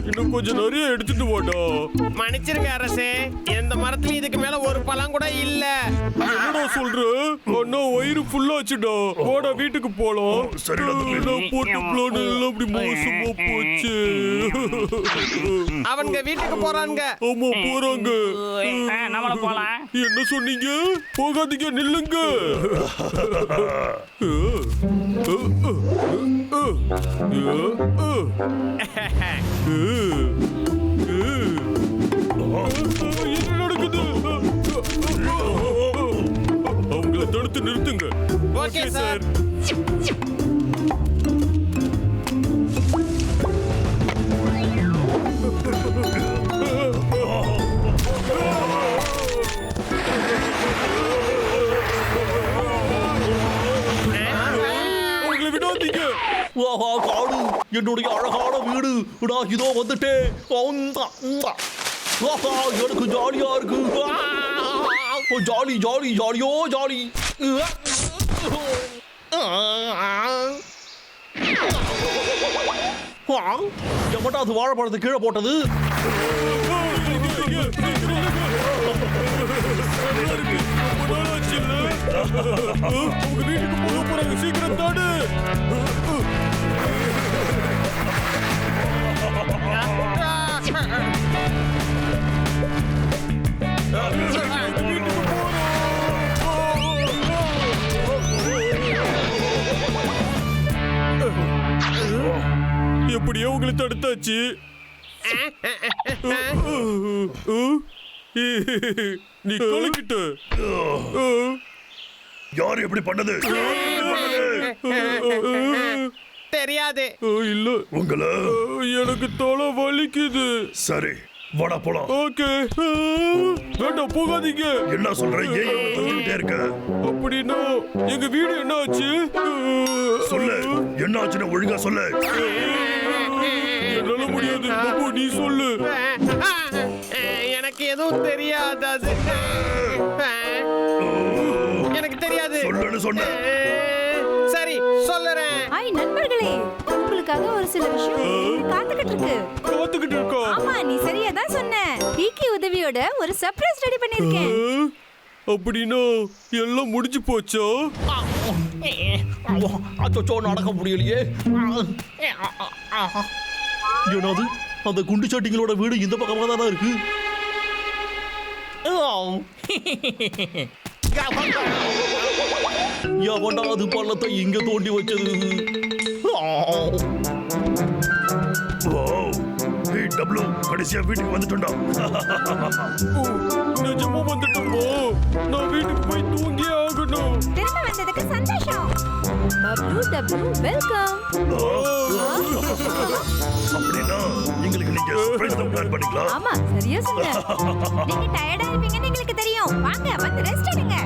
இன்னும் கொஞ்சம் நிறைய எடுத்துட்டு வாடா. மன்னிச்சிருங்க அரசே, இந்த மரத்துல இதுக்கு மேல ஒரு பழம் கூட இல்ல. என்னடா சொல்ற? அண்ணா வயிறு ஃபுல்லாச்சுடா. வாடா வீட்டுக்கு போலாம். போட்ட பிளான் எல்லாம் அப்படி மோசமா போச்சு. அவங்க வீட்டுக்கு போறாங்க. ஆமா போறாங்க. நம்மள போலாம். என்ன சொன்னீங்க? போகாதீங்க, நில்லுங்க. என்ன நடக்குது? அவங்கள தடுத்து நிறுத்துங்க. Okay sir. அவங்கள விடாதீங்க. காடு என்னுடைய அழகான வீடு. நான் இதோ வந்துட்டேன். எனக்கு ஜாலியா இருக்கு. ஜாலி ஜாலி ஜாலியோ ஜாலி. எவன்டா அது வாழைப்பழத்தை கீழே போட்டது? உங்க வீட்டுக்கு போக போறாங்க, சீக்கிரம் தாடு. எப்படியோ உங்களை தடுத்தாச்சு. நீ கலக்கிட்ட. யார் எப்படி பண்ணது? தெரியாது. இல்ல உங்கள எனக்கு தலை வலிக்குது. சரி வாடா போலாம். ஓகே. வேண்டாம், போகாதீங்க. என்ன சொல்ற? ஏன் தந்துட்டே இருக்க? அப்படின்னா எங்க வீடு என்ன ஆச்சு? சொல்லு, என்ன ஆச்சுன்னு ஒழுங்கா சொல்லு. என்னால முடியாது. பாபு நீ சொல்லு. எனக்கு எதுவும் தெரியாது. அது எனக்கு தெரியாது. சொல்லுன்னு சொன்ன. சரி சொல்லுறேன். ஹாய் நண்பர்களே, உங்களுக்காக ஒரு சில விஷயம் காத்துக்கிட்டு இருக்கு. காத்துக்கிட்டு இருக்கா? ஆமா, நீ சரியா தான் சொன்ன. டிகி உதவியோட ஒரு சர்ப்ரைஸ் ரெடி பண்ணிருக்கேன். அப்படின்னா எல்லாம் முடிஞ்சு போச்சா? அச்சோ, நடக்க முடியலையே. என்னது, அந்த குண்டு சட்டிங்களோட வீடு இந்த பக்கமா தானே இருக்கு. எவன்டா அது பள்ளத்தை இங்க தோண்டி வச்சது? டபுள்யூ கடைசியா வீட்டுக்கு வந்துட்டோம்டா. நிஜமா வந்துட்டோமோ? நான் வீட்டுக்கு போய் தூங்கி ஆகணும். திரும்ப வந்ததுக்கு சந்தோஷம். பப்ளு டப்ளு வெல்கம். அப்படின்னா எங்களுக்கு நீங்க சர்ப்ரைஸ் பிளான் பண்ணிக்கலாம். ஆமா, சரியா சொன்ன. நீங்க டயர்டா இருப்பீங்கன்னு எங்களுக்கு தெரியும். வாங்க வந்து ரெஸ்ட் எடுங்க.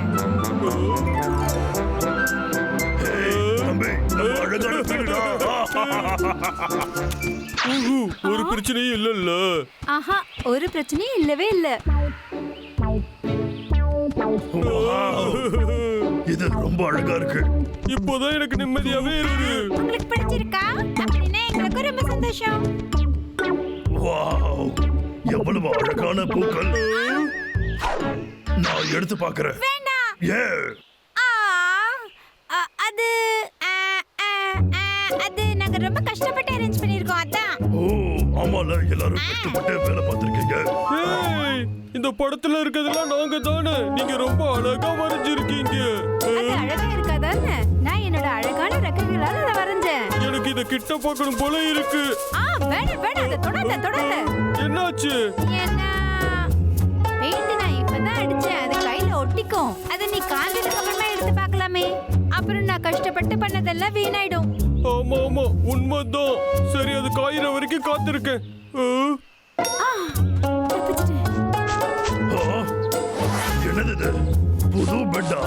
தம்பி, நம்ம அழகான வீடுடா. ஒரு பிரச்சனையும் இல்லல்ல? ஆஹா, ஒரு பிரச்சனையும் இல்லவே இல்ல. இது ரொம்ப அழகா இருக்கு. இப்போதான் எனக்கு நிம்மதியாவே இருக்கு. உங்களுக்கு பிடிச்சிருக்கா? அப்படின்னா எங்களுக்கு ரொம்ப சந்தோஷம். வாவ், எவ்வளவு அழகான பூக்கள். நான் எடுத்து பார்க்கிறேன். வேண்டாம். ஏன்? அது அது நாங்க ரொம்ப கஷ்டப்பட்டு அரேஞ்ச் பண்ணிருக்கோம். அதான். ஓ ஆமால, எல்லாரும் கஷ்டப்பட்டு வேலை பார்த்திருக்கீங்க. இந்த படத்துல இருக்கிறதெல்லாம் நாங்க தானே. நீங்க ரொம்ப அழகா வரைஞ்சிருக்கீங்க. அது அழகா இருக்காதானே? நான் என்னோட அழகான ரெக்கைகளால அதை வரைஞ்சேன். எனக்கு இத கிட்ட பார்க்கணும் போல இருக்கு. வேணாம், அதை தொடாத. என்னாச்சு? ஏன்னா பெயிண்ட் நான் இப்பதான் அடிச்சேன். அது கையில ஒட்டிக்கும். அதை நீ காஞ்சதுக்கு அப்புறமா எடுத்து பார்க்கலாமே. அப்புறம் நான் கஷ்டப்பட்டு பண்ணதெல்லாம் வீணாயிடும். ஆமா உண்மைதான். சரி, அது காயிற வரைக்கும் காத்திருக்கேன். என்னது இது? புது பெட்டா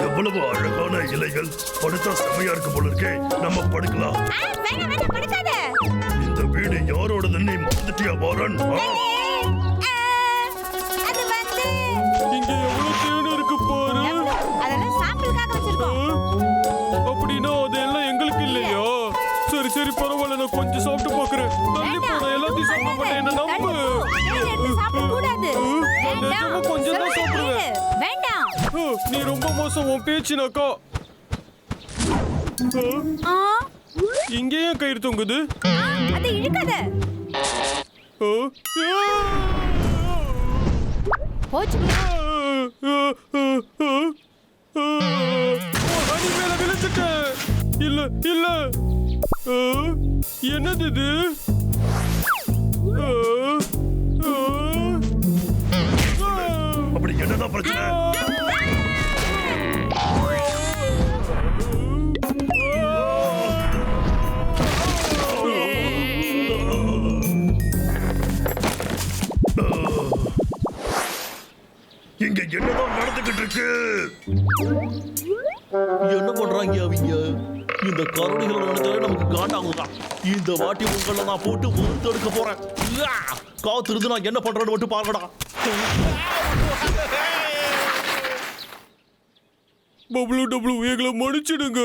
எவ்வளவு அழகான இலைகள் படுத்தா செம்மையா இருக்கு போல இருக்கே. நம்ம படுக்கலாம். வேணாம் வேணாம் படுக்காத. இந்த வீடு யாரோடதுன்னு நீ மறந்துட்டியா பாரன்? அது வந்து இங்க எவ்வளவு தேன் இருக்கு பாரு. அதெல்லாம் சாம்பிளுக்காக வச்சிருக்கோம். அப்படின்னா அதெல்லாம் எங்களுக்கு இல்லையா? சரி சரி பரவாயில்ல, நான் கொஞ்சம் சாப்பிட்டு பாக்குறேன். தள்ளி போன எல்லாத்தையும் சாப்பிட மாட்டேன், என்ன நம்பு. சாப்பிடக்கூடாது. நிஜமா கொஞ்சம் தான் சாப்பிடுவேன். வேண்டாம். நீ ரொம்ப மோசம், உன் பேச்சுனாக்கா. இங்கே ஏன் கயிறு தொங்குது? அது இழுக்காத. போச்சு. அடி மேல விழுந்துட்டேன். இல்ல இல்ல, என்னது இது? அப்படி என்னதான் பிரச்சனை? இங்க என்னதான் நடந்துகிட்டு இருக்கு? என்ன பண்றாங்க அவங்க? இந்த கரடிகளை நினைச்சாலே நமக்கு காண்டாகுதான். இந்த வாட்டி உங்களை நான் போட்டு வறுத்தெடுக்க போறேன். காத்திருந்து நான் என்ன பண்றேன்னு மட்டும் பாருங்கடா. பப்ளு டப்ளு, எங்களை மன்னிச்சிடுங்க.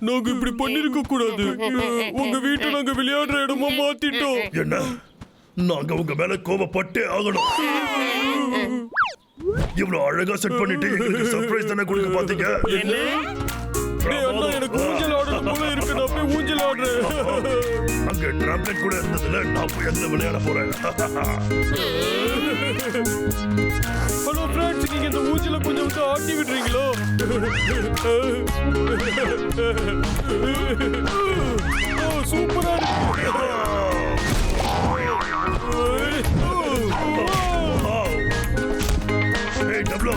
நாங்க இப்படி பண்ணிருக்க கூடாது. உங்க வீட்டை நாங்க விளையாடுற இடமா மாத்திட்டோம். என்ன? நாங்க உங்க மேல கோபப்பட்டே ஆகணும். இவ்வளவு அழகா செட் பண்ணிட்டு எங்களுக்கு சர்ப்ரைஸ் தானே கொடுக்க பாத்தீங்க. டேய் அண்ணா, எனக்கு ஊஞ்சல் ஆடுறது போல இருக்கு. நான் போய் ஊஞ்சல் ஆடுறேன். அங்க டிராம்ப்லெட் கூட இருந்ததுல நான் போய் அதுல விளையாட போறேன். ஹலோ ஃப்ரெண்ட்ஸ், நீங்க இந்த ஊஞ்சல கொஞ்சம் வந்து ஆட்டி விடுறீங்களோ? சூப்பரா இருக்கு. ஏய் டப்ளு,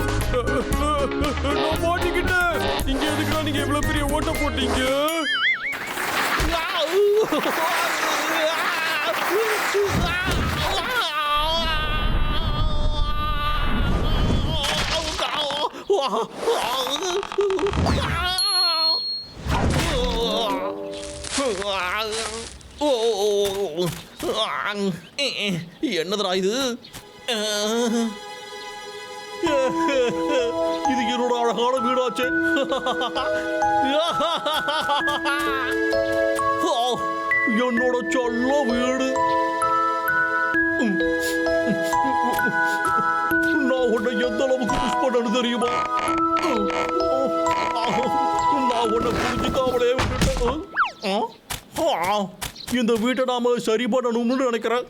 நான் மாட்டிக்கிட்டேன். இங்க எதுக்குடா நீங்க எவ்வளவு பெரிய ஓட்ட போட்டீங்க? என்னதுடா இது? இது என்னோட அழகான வீடாச்சே. என்னோட சொல்ல வீடு. நான் உன்னை எந்த அளவுக்கு புஷ் பண்ணு தெரியுமா? நான் உன்னை புரிஞ்சுக்காமலே விட்டுட்டேன். இந்த வீட்டை நாம சரி பண்ணணும்னு நினைக்கிறேன்.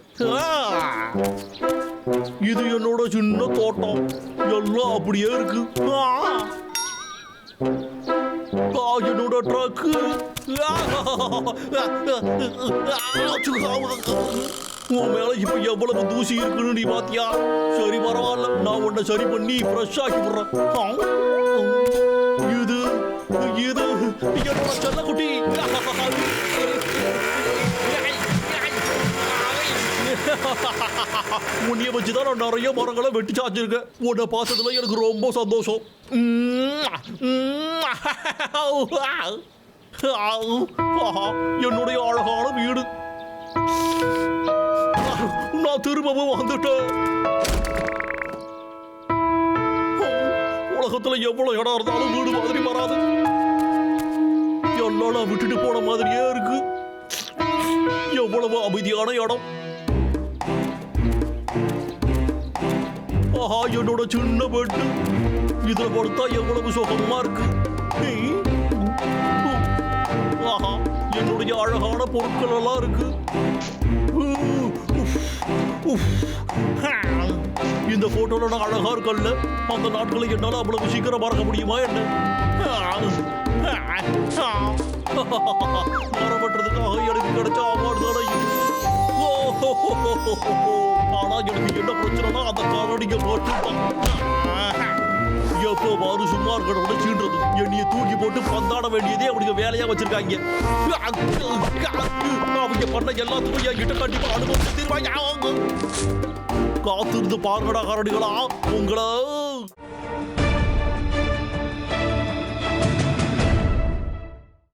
இது என்னோட சின்ன தோட்டம், எல்லாம் அப்படியே இருக்கு. என்னோட ட்ரக்கு. உன் மேல இப்ப எவ்வளவு தூசி இருக்குன்னு நீ பாத்தியா? சரி பரவாயில்ல, நான் உன்னை சரி பண்ணி ஃப்ரெஷ் ஆக்கி விடுறேன். இது இது என்னோட செல்லக்குட்டி. உன்னைய வச்சுதான் நான் நிறைய மரங்களை வெட்டி சாச்சிருக்கேன். உன்னை பார்த்ததுல எனக்கு ரொம்ப சந்தோஷம். என்னுடைய அழகான வீடு. நான் திரும்பவும் வந்துட்டேன். உலகத்துல எவ்வளவு இடம் இருந்தாலும் வீடு மாதிரி வராது. எல்லாம் நான் விட்டுட்டு போன மாதிரியே இருக்கு. எவ்வளவு அமைதியான இடம். ஆஹா, என்னோட சின்ன பெட்டு. இதுல படுத்தா எவ்வளவு சுகமா இருக்கு. ஆஹா, என்னுடைய அழகான பொருட்கள் எல்லாம் இருக்கு. இந்த போட்டோல நான் அழகா இருக்கல்ல? அந்த நாட்களை என்னால அவ்வளவு சீக்கிரம் மறக்க முடியுமா என்ன? மரப்பட்டதுக்காக எனக்கு கிடைச்ச அவார்டு தானே இது. ஆனா எனக்கு என்ன பிரச்சனைனா அந்த காரடிங்க மட்டும்தான். எப்போ பாரு சும்மா இருக்கிறத சீன்றது. என்னைய தூக்கி போட்டு பந்தாட வேண்டியதே அவங்க வேலையா வச்சிருக்காங்க. அவங்க பண்ண எல்லாத்துக்கும் என்கிட்ட கண்டிப்பா அனுபவம் தீர்வாங்க. காத்திருந்து பாருங்கடா காரடிகளா, உங்களை